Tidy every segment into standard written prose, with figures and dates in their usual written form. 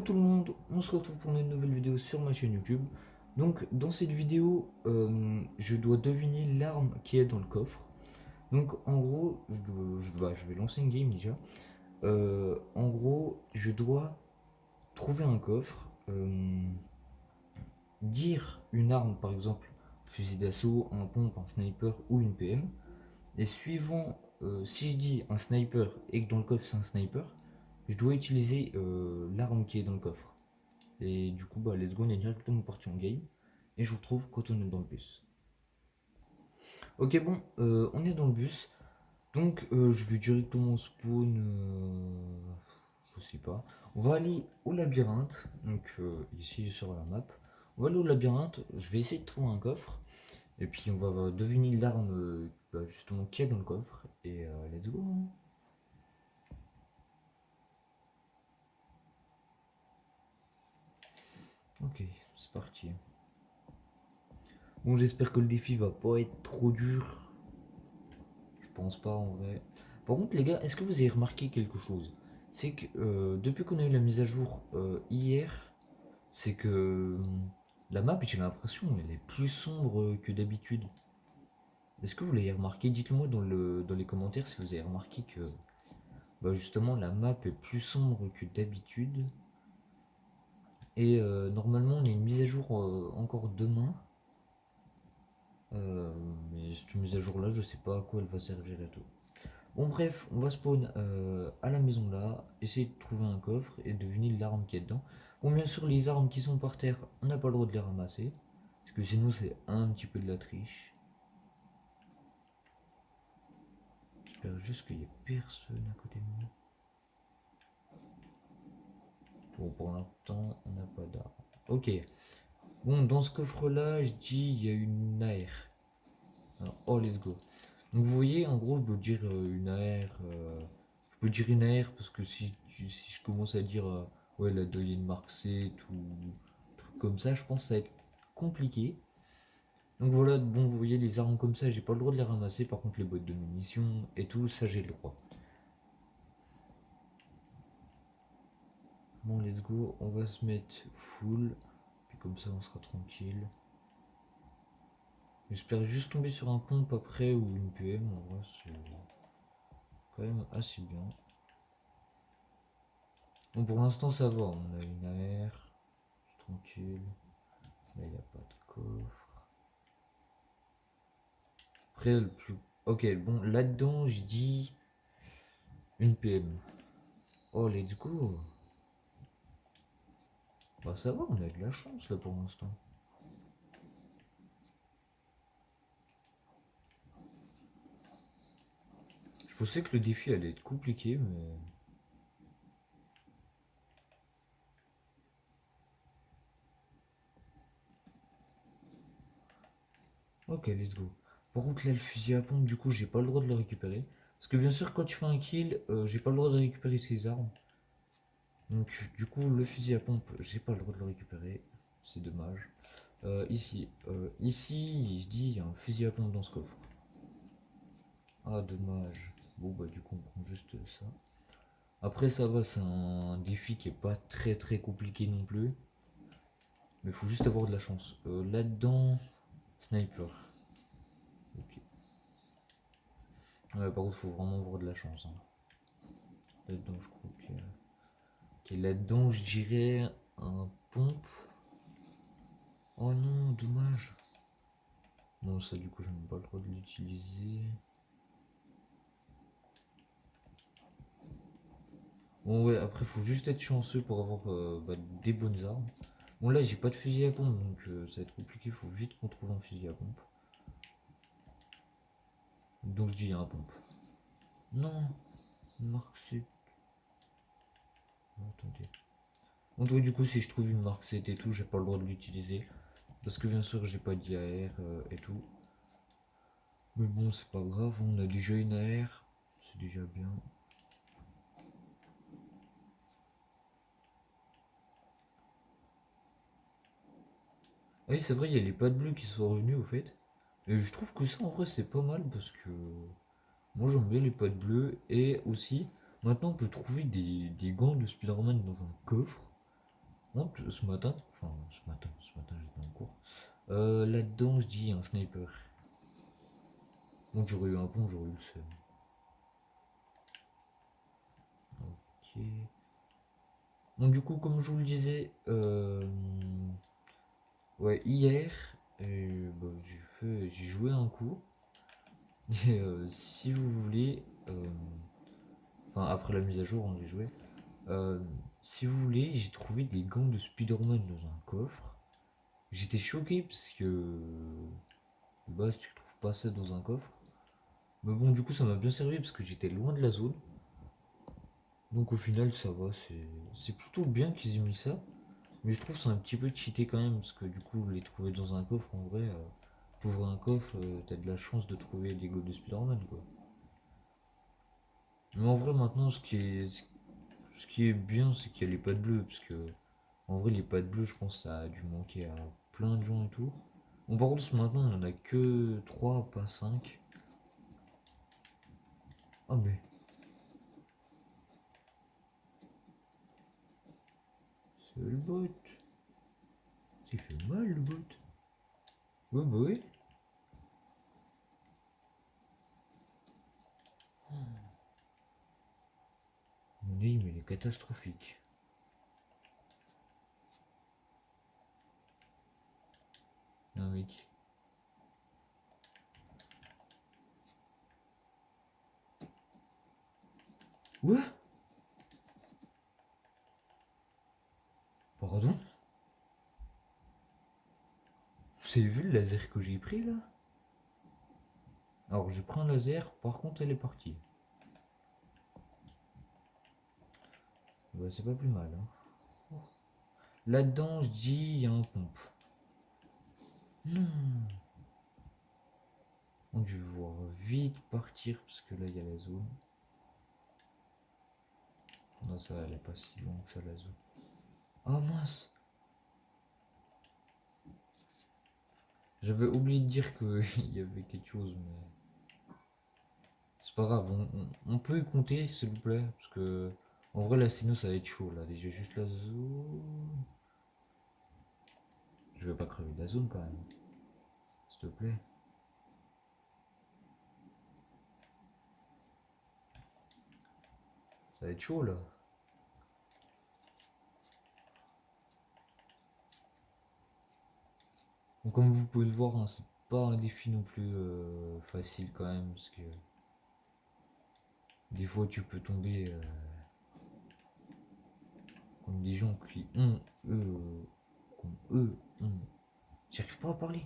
Coucou tout le monde, on se retrouve pour une nouvelle vidéo sur ma chaîne YouTube. Donc dans cette vidéo, je dois deviner l'arme qui est dans le coffre. Donc en gros, je vais lancer une game déjà. En gros, je dois trouver un coffre, dire une arme par exemple, fusil d'assaut, un pompe, un sniper ou une PM. Et suivant, si je dis un sniper et que dans le coffre c'est un sniper, je dois utiliser l'arme qui est dans le coffre. Et du coup, bah, let's go, on est directement parti en game. Et je vous retrouve quand on est dans le bus. Ok, bon, on est dans le bus. Donc, je vais directement spawn. Je sais pas. On va aller au labyrinthe. Donc, ici sur la map. On va aller au labyrinthe. Je vais essayer de trouver un coffre. Et puis, on va deviner l'arme justement qu'il y a dans le coffre. Et let's go, hein. Ok, c'est parti. Bon, j'espère que le défi va pas être trop dur. Je pense pas en vrai. Par contre, les gars, est-ce que vous avez remarqué quelque chose? C'est que depuis qu'on a eu la mise à jour hier, c'est que la map, j'ai l'impression, elle est plus sombre que d'habitude. Est-ce que vous l'avez remarqué? Dites-le moi dans les commentaires si vous avez remarqué que bah, justement la map est plus sombre que d'habitude. Et normalement, on a une mise à jour encore demain. Euh, mais cette mise à jour là, je sais pas à quoi elle va servir et tout. Bon bref, on va spawn à la maison là, essayer de trouver un coffre et deviner l'arme qui est dedans. Bon bien sûr les armes qui sont par terre, on n'a pas le droit de les ramasser. Parce que sinon c'est un petit peu de la triche. J'espère juste qu'il n'y a personne à côté de moi. Bon pour l'instant on n'a pas d'arme. Ok. Bon dans ce coffre là je dis il y a une AR. Alors, oh let's go. Donc vous voyez en gros je dois dire une AR. Je peux dire une AR parce que si je commence à dire ouais la doyenne marque C tout truc comme ça, je pense que ça va être compliqué. Donc voilà, bon vous voyez les armes comme ça, j'ai pas le droit de les ramasser, par contre les boîtes de munitions et tout, ça j'ai le droit. Bon let's go, on va se mettre full, puis comme ça on sera tranquille. J'espère juste tomber sur un pompe après ou une PM, en vrai c'est quand même assez bien. Bon pour l'instant ça va, on a une AR, je suis tranquille. Là il n'y a pas de coffre. Après le plus... Ok bon là-dedans je dis une PM. Oh let's go. Bah ça va, on a de la chance là pour l'instant. Je pensais que le défi allait être compliqué mais... Ok, let's go. Par contre, là, le fusil à pompe, du coup, j'ai pas le droit de le récupérer. Parce que bien sûr, quand tu fais un kill, j'ai pas le droit de récupérer ses armes. Donc, du coup, le fusil à pompe, j'ai pas le droit de le récupérer. C'est dommage. Ici, je dis, il y a un fusil à pompe dans ce coffre. Ah, dommage. Bon, bah, du coup, on prend juste ça. Après, ça va, c'est un défi qui est pas très très compliqué non plus. Mais faut juste avoir de la chance. Là-dedans, sniper. Ok. Ouais, par contre, faut vraiment avoir de la chance, hein. Là-dedans, je crois que. Ok, là-dedans, je dirais un pompe. Oh non, dommage. Bon, ça, du coup, je n'ai pas le droit de l'utiliser. Bon, ouais, après, faut juste être chanceux pour avoir des bonnes armes. Bon, là, j'ai pas de fusil à pompe, donc ça va être compliqué. Faut vite qu'on trouve un fusil à pompe. Donc, je dis un pompe. Non, marque C. Attendez. Bon, donc, du coup, si je trouve une marque 7 et tout, j'ai pas le droit de l'utiliser. Parce que bien sûr, j'ai pas d'IAR et tout. Mais bon, c'est pas grave, on a déjà une AR. C'est déjà bien. Ah oui, c'est vrai, il y a les pattes bleues qui sont revenus au fait. Et je trouve que ça en vrai c'est pas mal parce que moi j'aime bien les pattes bleues et aussi maintenant on peut trouver des gants de Spider-Man dans un coffre. Donc, ce matin j'étais en cours. Là-dedans, je dis un sniper. Donc j'aurais eu un pont, j'aurais eu le seum. Ok. Donc du coup, comme je vous le disais, ouais, hier, bah, j'ai joué un coup. Et si vous voulez, enfin après la mise à jour, hein, j'ai joué. Euh, Si vous voulez, j'ai trouvé des gants de Spider-Man dans un coffre. J'étais choqué parce que de base tu trouves pas ça dans un coffre. Mais bon, du coup, ça m'a bien servi parce que j'étais loin de la zone. Donc au final, ça va, c'est plutôt bien qu'ils aient mis ça. Mais je trouve que c'est un petit peu cheaté quand même parce que du coup, les trouver dans un coffre, en vrai, t'ouvres un coffre, t'as de la chance de trouver les gants de Spider-Man quoi. Mais en vrai, maintenant, ce qui est bien, c'est qu'il y a les pattes bleues parce que en vrai, les pattes bleues, je pense que ça a dû manquer à plein de gens et tout. Bon, par contre, maintenant, on en a que 3 pas 5. Ah, mais c'est le bot. Il fait mal le bot. Ouais, bah oui. Mon aim, il est catastrophique. Un mec. Ouais. Pardon. Vous avez vu le laser que j'ai pris là? Alors j'ai pris un laser, par contre elle est partie. Bah c'est pas plus mal. Hein. Là-dedans je dis il y a un pompe. Non. Donc je vais voir vite partir parce que là il y a la zone. Non ça elle est pas si loin que ça la zone. Ah mince. J'avais oublié de dire qu'il y avait quelque chose mais... C'est pas grave, on peut y compter s'il vous plaît. Parce que en vrai là sinon ça va être chaud là. Déjà juste la zone. Je vais pas crever de la zone quand même. S'il te plaît. Ça va être chaud là. Donc, comme vous pouvez le voir, hein, c'est pas un défi non plus facile quand même. Parce que des fois tu peux tomber comme des gens qui ont j'arrive pas à parler.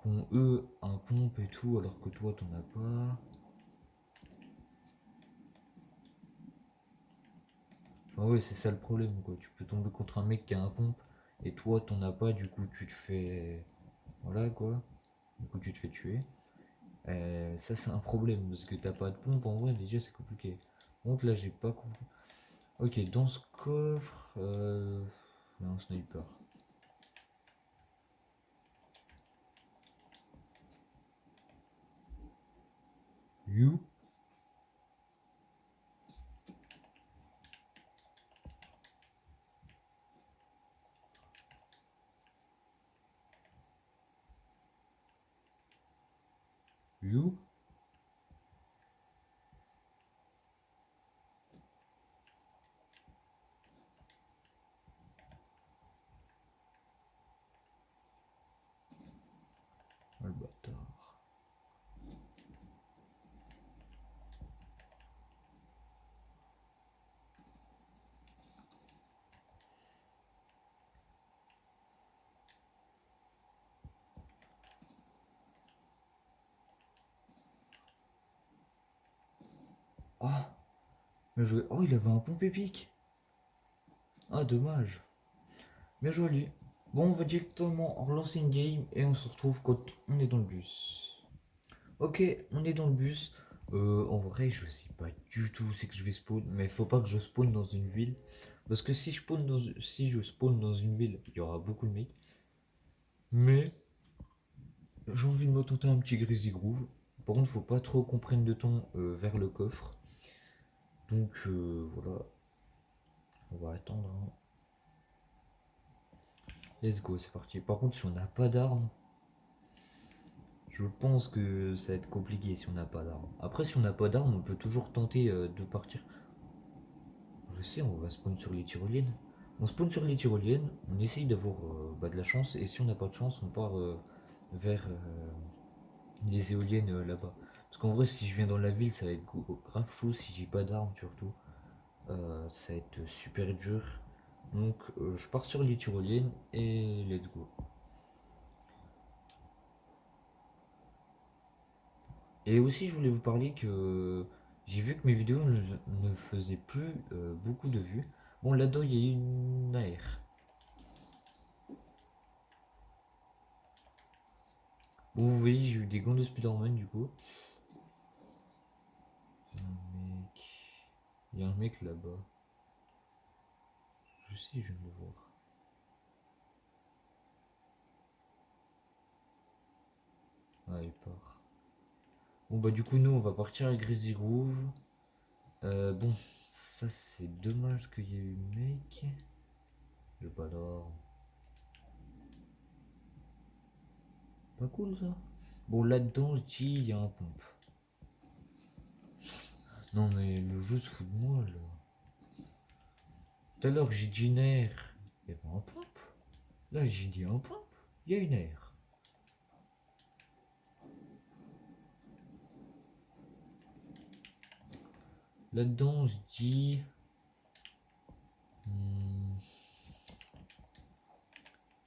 Qui ont un pompe et tout alors que toi t'en as pas. Enfin ouais c'est ça le problème quoi. Tu peux tomber contre un mec qui a un pompe et toi t'en as pas, du coup tu te fais. Voilà quoi. Du coup tu te fais tuer. Ça c'est un problème parce que t'as pas de pompe en vrai déjà c'est compliqué. Donc là j'ai pas compris. Ok, dans ce coffre, il y a un sniper. You? You? Oh, le bâtard. Ah, bien joué. Oh, il avait un pompe épique. Ah, dommage. Bien joué à lui. Bon, on va directement relancer une game et on se retrouve quand on est dans le bus. Ok, on est dans le bus. En vrai, je sais pas du tout où c'est que je vais spawn, mais faut pas que je spawn dans une ville. Parce que si je spawn dans une ville, il y aura beaucoup de mecs. Mais j'ai envie de me tenter un petit Greasy Groove. Par contre, faut pas trop qu'on prenne de temps vers le coffre. Donc voilà, on va attendre. Hein. Let's go, c'est parti. Par contre, si on n'a pas d'armes, je pense que ça va être compliqué si on n'a pas d'armes. Après, si on n'a pas d'armes, on peut toujours tenter de partir. Je sais, on va spawn sur les tyroliennes. On spawn sur les tyroliennes, on essaye d'avoir de la chance, et si on n'a pas de chance, on part vers les éoliennes là-bas. Parce qu'en vrai, si je viens dans la ville, ça va être grave chaud si j'ai pas d'armes surtout. Ça va être super dur. Donc, je pars sur les tyroliennes et let's go. Et aussi, je voulais vous parler que j'ai vu que mes vidéos ne faisaient plus beaucoup de vues. Bon, là-dedans, il y a une AR. Bon, vous voyez, j'ai eu des gants de Spider-Man du coup. Mec. Il y a un mec là-bas. Je sais, je viens de le voir. Ah, il part. Bon, bah, du coup, nous, on va partir à Greasy Groove. Bon, ça, c'est dommage qu'il y ait eu mec. J'ai pas d'or. Pas cool ça. Bon, là-dedans, je dis, il y a un pompe. Non, mais le jeu se fout de moi là. Tout à l'heure, j'ai dit une air. Il y avait un pompe. Là, j'ai dit un pompe. Il y a une air. Là-dedans, je dis. hmm,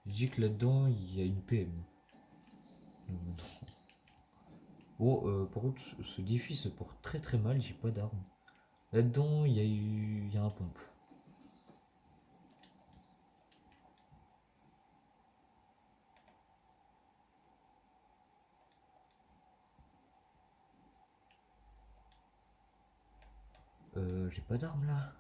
je dis que là-dedans, il y a une PM. Non, mais non. Bon, par contre, ce défi se porte très très mal. J'ai pas d'arme. Là-dedans, il y a un pompe. J'ai pas d'arme là.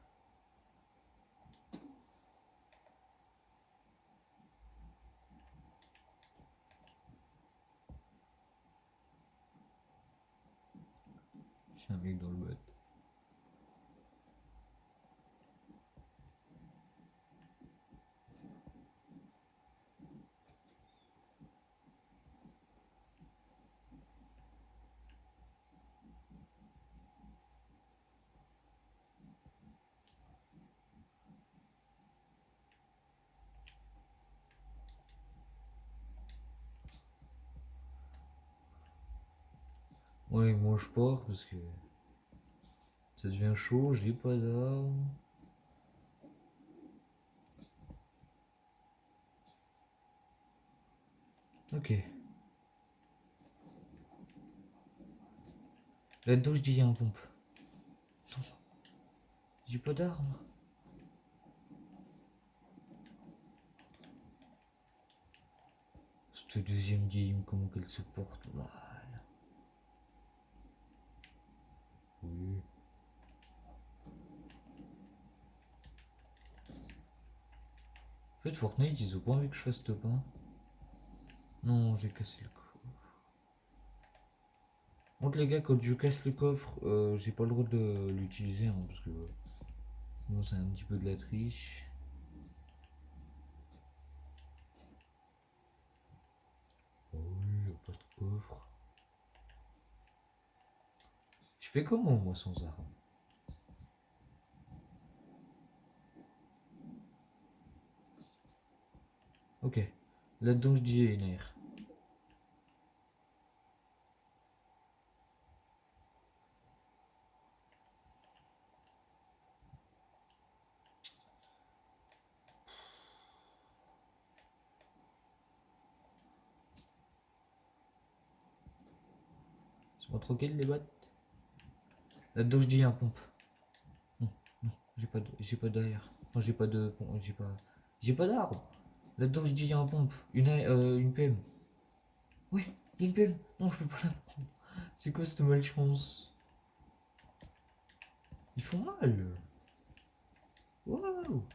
J'ai un mec dans le bot. Ouais, moi je pars parce que ça devient chaud. J'ai pas d'arme. Ok. Là-dedans, je dis il y a un pompe. Non, j'ai pas d'arme. Cette deuxième game, comment qu'elle se porte mal. Oui. En fait, Fortnite, ils ont pas envie que je fasse top 1. Non, j'ai cassé le coffre. Donc les gars, quand je casse le coffre, j'ai pas le droit de l'utiliser, hein, parce que sinon c'est un petit peu de la triche. Oh oui, y a pas de coffre. Je fais comment moi sans arme? Ok. Là-dedans, je dis il y a une air. C'est pas tranquille les bottes. Là-dedans, je dis il y a un pompe. Non, non, j'ai pas d'air. Enfin, j'ai pas de pompe, j'ai pas d'arme. Là-dedans, je dis il y a un pompe. Une PM. Oui, il y a une PM. Non, je peux pas la prendre. C'est quoi cette malchance? Ils font mal. Wow.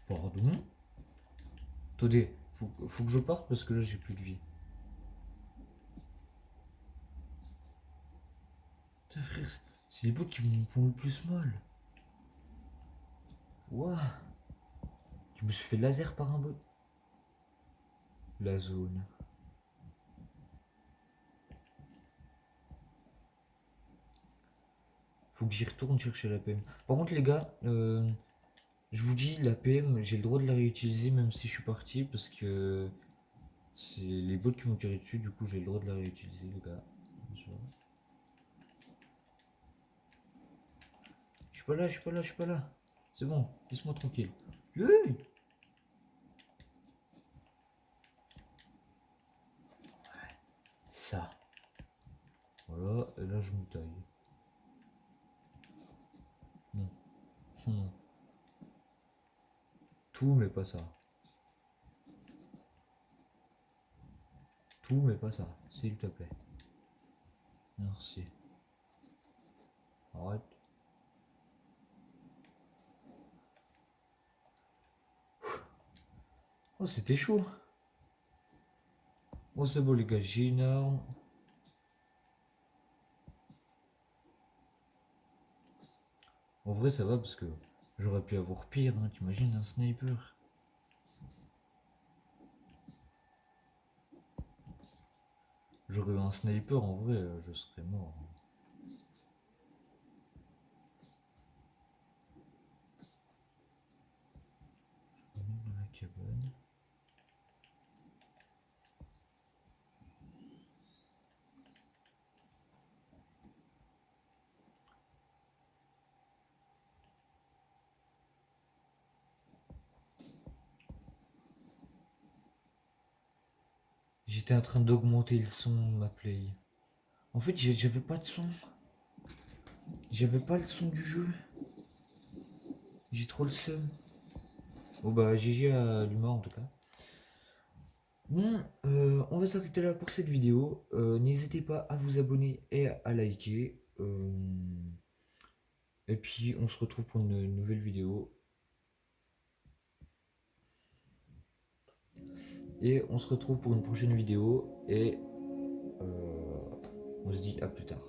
Pardon? Attendez, faut que je parte parce que là j'ai plus de vie. Putain, frère, c'est les bots qui me font le plus mal. Ouah. Je me suis fait laser par un bot. La zone. Faut que j'y retourne chercher la PM. Par contre les gars, je vous dis, la PM, j'ai le droit de la réutiliser même si je suis parti parce que c'est les bots qui m'ont tiré dessus, du coup j'ai le droit de la réutiliser les gars. Je suis pas là, je suis pas là, je suis pas là. C'est bon, laisse-moi tranquille. Oui. Ça. Voilà, et là je me taille. Non. Non. Tout mais pas ça. Tout mais pas ça, s'il te plaît. Merci. Arrête. Oh c'était chaud. Oh c'est beau les gars, j'ai une arme. En vrai ça va parce que j'aurais pu avoir pire, hein. T'imagines un sniper. J'aurais eu un sniper en vrai, je serais mort. Je vais mettre dans la cabane. J'étais en train d'augmenter le son de ma play. En fait, j'avais pas de son. J'avais pas le son du jeu. J'ai trop le seum. Bon bah GG à l'humain en tout cas. Bon, on va s'arrêter là pour cette vidéo. N'hésitez pas à vous abonner et à liker. Et puis on se retrouve pour une nouvelle vidéo. Et on se retrouve pour une prochaine vidéo. Et on se dit à plus tard.